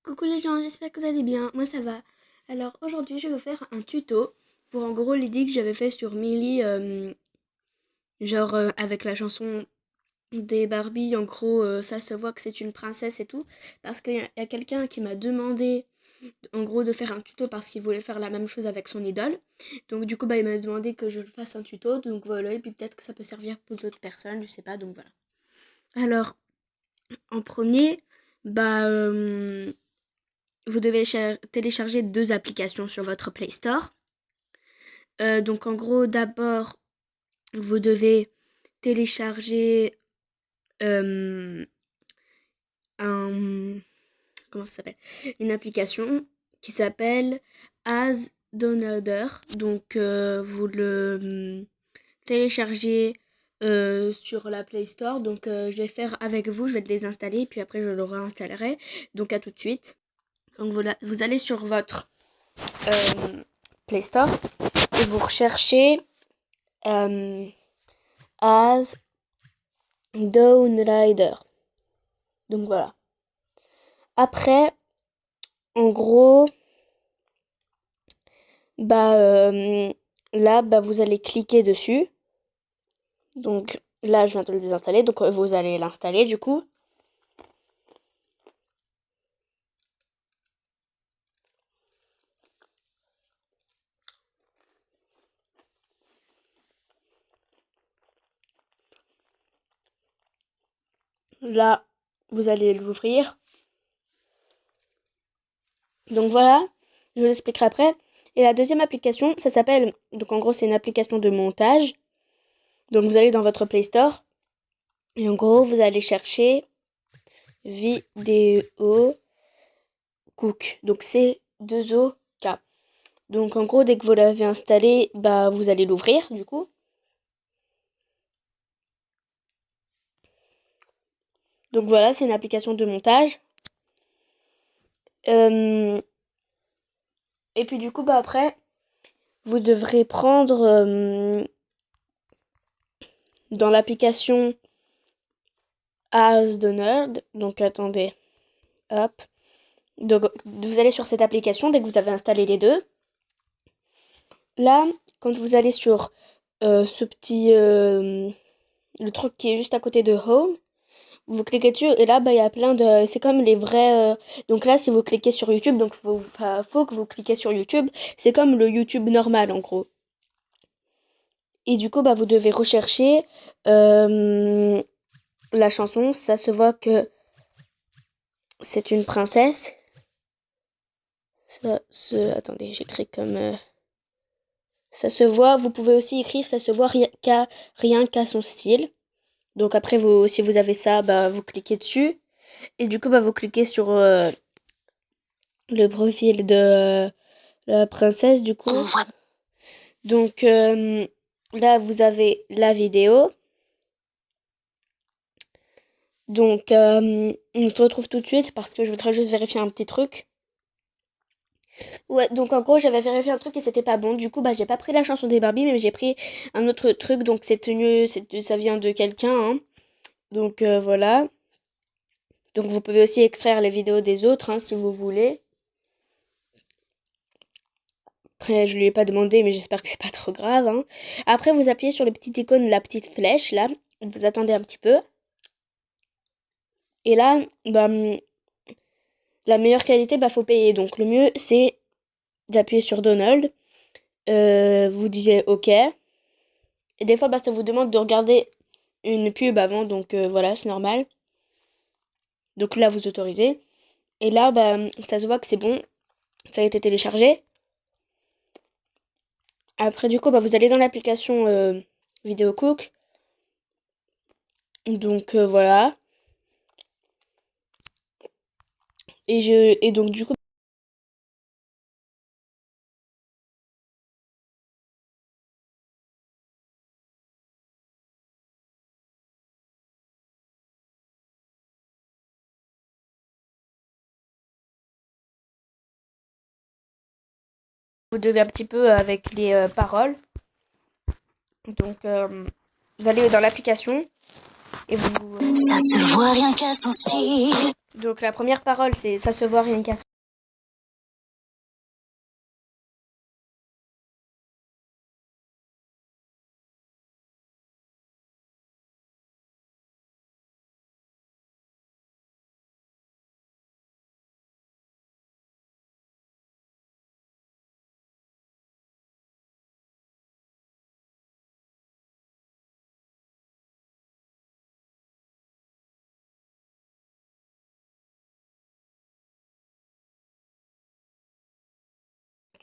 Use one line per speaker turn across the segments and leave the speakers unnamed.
Coucou les gens, j'espère que vous allez bien, moi ça va. Alors aujourd'hui je vais vous faire un tuto pour en gros l'idée que j'avais fait sur Millie, avec la chanson des Barbie, en gros ça se voit que c'est une princesse et tout, parce qu'il y a quelqu'un qui m'a demandé en gros de faire un tuto parce qu'il voulait faire la même chose avec son idole. Donc du coup il m'a demandé que je le fasse un tuto, donc voilà, et puis peut-être que ça peut servir pour d'autres personnes, je sais pas, donc voilà. Alors en premier, bah... vous devez télécharger 2 applications sur votre Play Store. Donc en gros, d'abord, vous devez télécharger un... Comment ça s'appelle? Une application qui s'appelle As Downloader. Donc vous le téléchargez sur la Play Store. Donc je vais faire avec vous, je vais le désinstaller, puis après je le réinstallerai. Donc à tout de suite. Donc vous allez sur votre Play Store et vous recherchez As Downrider. Donc voilà. Après, en gros, là, vous allez cliquer dessus. Donc là, je viens de le désinstaller. Donc vous allez l'installer du coup. Là, vous allez l'ouvrir. Donc voilà, je vous l'expliquerai après. Et la deuxième application, ça s'appelle, donc en gros c'est une application de montage. Donc vous allez dans votre Play Store et en gros vous allez chercher Vidéo Cook. Donc c'est 2OK. Donc en gros dès que vous l'avez installé, vous allez l'ouvrir du coup. Donc voilà, c'est une application de montage. Et puis du coup après, vous devrez prendre dans l'application As the Nerd. Donc attendez, hop. Donc vous allez sur cette application dès que vous avez installé les deux. Là, quand vous allez sur ce petit le truc qui est juste à côté de Home, vous cliquez dessus et là il y a plein de, c'est comme les vrais donc là si vous cliquez sur YouTube, donc faut que vous cliquez sur YouTube, c'est comme le YouTube normal en gros. Et du coup vous devez rechercher la chanson, ça se voit que c'est une princesse. Attendez, j'écris comme ça se voit, vous pouvez aussi écrire ça se voit rien qu'à son style. Donc après si vous avez ça, vous cliquez dessus et du coup vous cliquez sur le profil de la princesse du coup. Donc là vous avez la vidéo. Donc on se retrouve tout de suite parce que je voudrais juste vérifier un petit truc. Ouais, donc en gros j'avais vérifié un truc et c'était pas bon. Du coup j'ai pas pris la chanson des Barbie mais j'ai pris un autre truc. Donc ça vient de quelqu'un, hein. Donc voilà. Donc vous pouvez aussi extraire les vidéos des autres, hein, si vous voulez. Après je lui ai pas demandé mais j'espère que c'est pas trop grave, hein. Après vous appuyez sur les petites icônes, la petite flèche là. Vous attendez un petit peu. Et là la meilleure qualité faut payer. Donc le mieux c'est d'appuyer sur Donald. Vous disiez OK. Et des fois ça vous demande de regarder une pub avant, donc voilà, c'est normal. Donc là vous autorisez. Et là ça se voit que c'est bon, ça a été téléchargé. Après du coup vous allez dans l'application Vidéo Cook. Donc voilà. Et donc du coup vous devez un petit peu avec les paroles. Donc vous allez dans l'application et vous
Ça se voit rien qu'à son style.
Donc la première parole, c'est ça se voit rien qu'à son...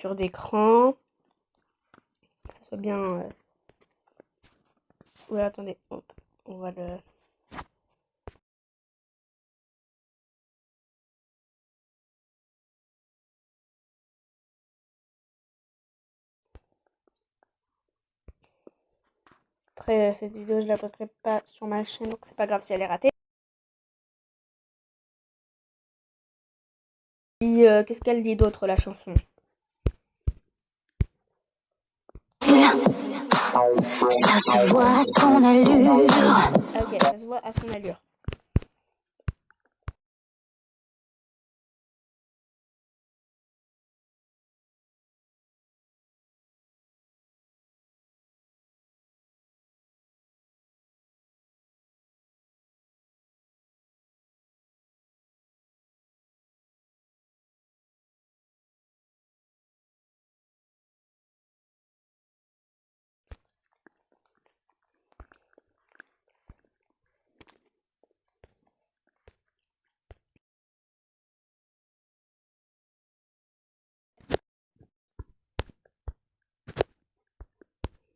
capture d'écran, que ça soit bien... Ouais, attendez, hop, on va le... Après, cette vidéo, je la posterai pas sur ma chaîne, donc c'est pas grave si elle est ratée. Qu'est-ce qu'elle dit d'autre, la chanson?
Ça se voit à son allure.
Ok, ça se voit à son allure.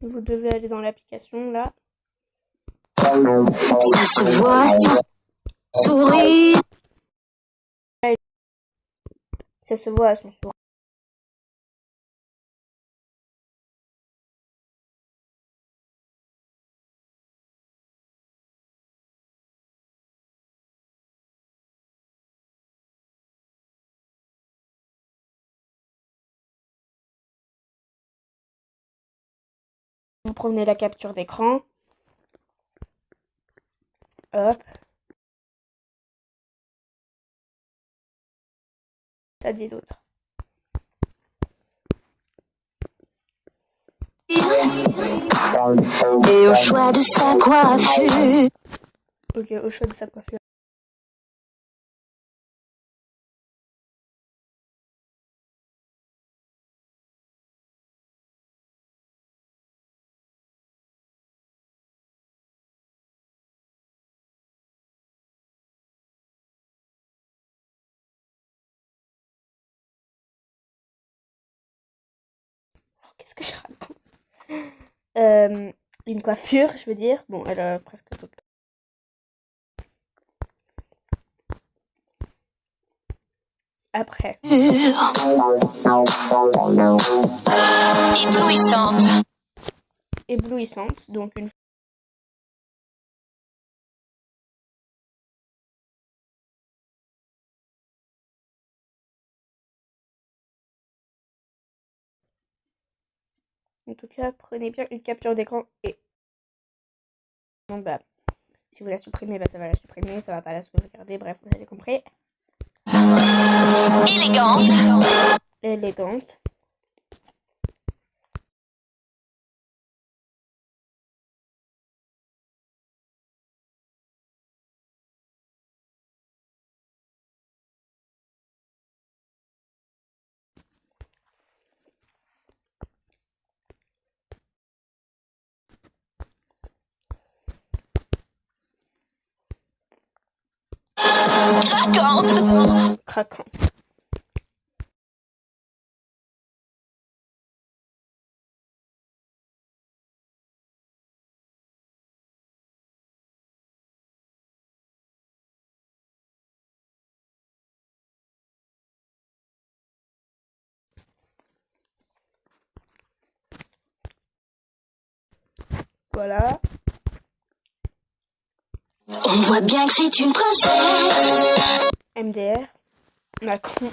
Vous devez aller dans l'application, là.
Ça se voit à son sourire.
Ça se voit à son sourire. Vous prenez la capture d'écran. Hop. Ça dit d'autre.
Et au choix de sa coiffure.
Ok, au choix de sa coiffure. Qu'est-ce que je raconte? Une coiffure, je veux dire. Bon, elle a presque tout. Après.
Éblouissante.
Éblouissante. Donc une... En tout cas, prenez bien une capture d'écran et... Bon, bah, si vous la supprimez, bah, ça va la supprimer. Ça va pas la sauvegarder. Bref, vous avez compris.
Élégante.
Élégante.
Craquante.
Craquant. Voilà.
On voit bien que c'est une princesse.
MDR. Macron.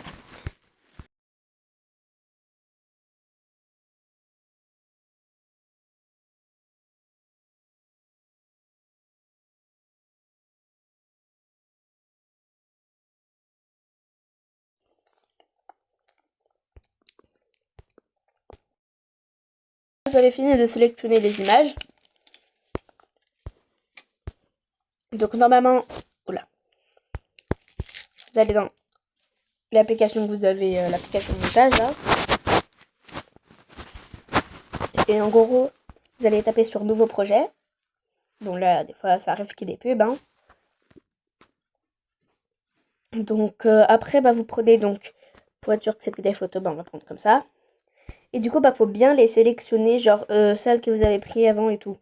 vous avez fini de sélectionner les images. Donc normalement, oula, vous allez dans l'application que vous avez, l'application montage là. Et en gros, vous allez taper sur nouveau projet. Bon là, des fois, ça arrive qu'il y ait des pubs. Hein. Donc après, bah, vous prenez donc, pour être sûr que c'est pris des photos, bah, on va prendre comme ça. Et du coup, bah, faut bien les sélectionner, genre celles que vous avez pris avant et tout.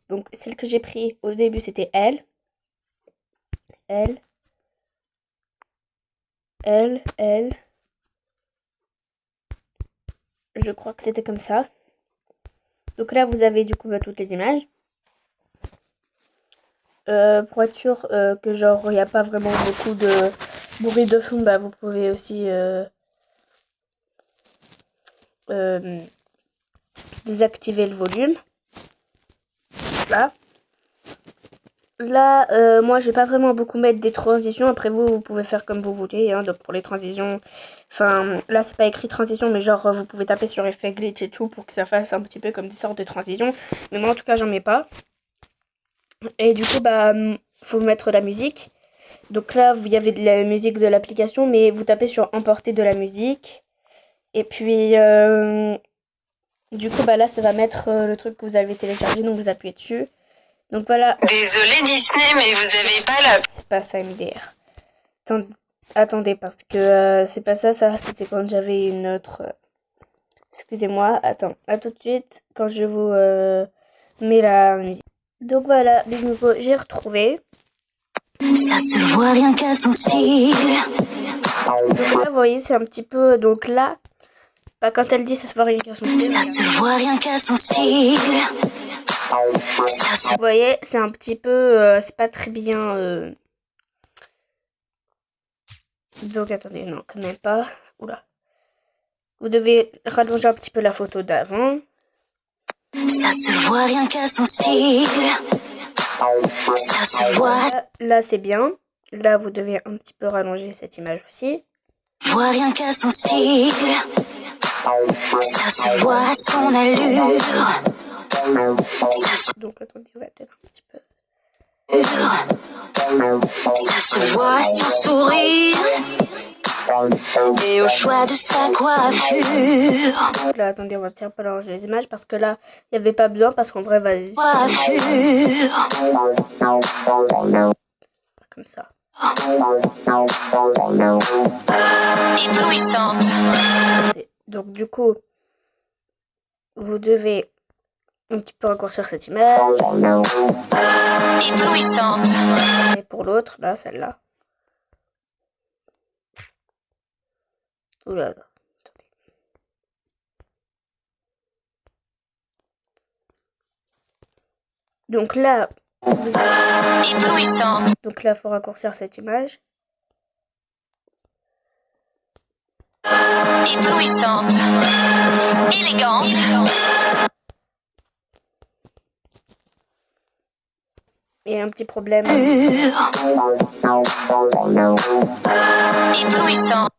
Donc celle que j'ai pris au début, c'était elle. Je crois que c'était comme ça. Donc là, vous avez du coup bah, toutes les images. Pour être sûr que genre il n'y a pas vraiment beaucoup de bruit de fond, bah vous pouvez aussi désactiver le volume. Là, moi, je vais pas vraiment beaucoup mettre des transitions. Après, vous pouvez faire comme vous voulez. Hein. Donc, pour les transitions, enfin, là, c'est pas écrit transition, mais genre, vous pouvez taper sur effet glitch et tout pour que ça fasse un petit peu comme des sortes de transitions. Mais moi, en tout cas, j'en mets pas. Et du coup, bah, faut mettre la musique. Donc là, il y avait de la musique de l'application, mais vous tapez sur emporter de la musique. Et puis, du coup, bah là, ça va mettre le truc que vous avez téléchargé. Donc, vous appuyez dessus. Donc voilà.
Désolé Disney, mais vous avez pas la...
C'est pas ça MDR. Attendez, parce que c'est pas ça, c'était quand j'avais une autre... Excusez-moi, attends, à tout de suite, quand je vous mets la musique. Donc voilà, bingo, j'ai retrouvé.
Ça se voit rien qu'à son style.
Donc là, vous voyez, c'est un petit peu... Donc là, bah, quand elle dit ça se voit rien qu'à son style...
Ça se voit rien qu'à son style.
Vous voyez, c'est un petit peu... c'est pas très bien... Donc attendez, non, quand même pas. Oula. Vous devez rallonger un petit peu la photo d'avant.
Ça se voit rien qu'à son style. Ça se voit.
Là c'est bien. Là, vous devez un petit peu rallonger cette image aussi.
Voit rien qu'à son style. Ça se voit à son allure.
Donc attendez, on va peut-être un petit peu.
Ça se voit à son sourire et au choix de sa coiffure.
Là, attendez, on va peut-être pas rallonger les images parce que là, il n'y avait pas besoin parce qu'en vrai, vas-y.
Coiffure.
Comme ça.
Éblouissante.
Donc du coup, vous devez un petit peu raccourcir cette image.
Éblouissante.
Et pour l'autre, là, celle-là. Ouh là là. Attendez. Donc là, vous avez...
Éblouissante.
Donc là, il faut raccourcir cette image.
Éblouissante. Élégante.
Et un petit problème.
Éblouissante.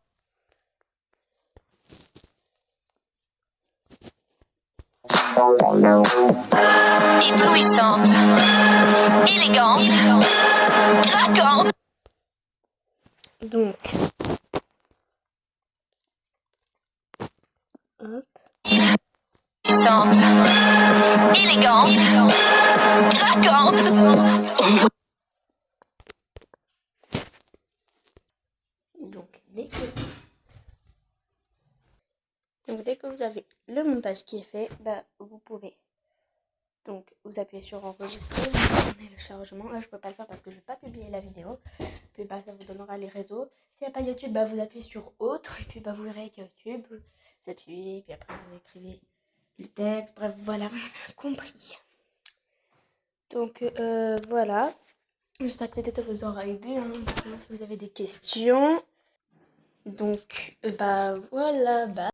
Éblouissante. Élégante. Craquante.
Donc. Hop.
Éblouissante. Élégante. Craquante.
Donc dès que vous avez le montage qui est fait, bah, vous pouvez donc vous appuyez sur enregistrer, vous prenez le chargement. Là je peux pas le faire parce que je vais pas publier la vidéo. Puis bah, ça vous donnera les réseaux. S'il n'y a pas YouTube, bah, vous appuyez sur autre et puis bah, vous verrez que YouTube s'appuie, puis après vous écrivez le texte. Bref, voilà, vous avez compris. Donc voilà. J'espère que cette vidéo vous aura aidé. Hein. Si vous avez des questions. Donc bah voilà, bah.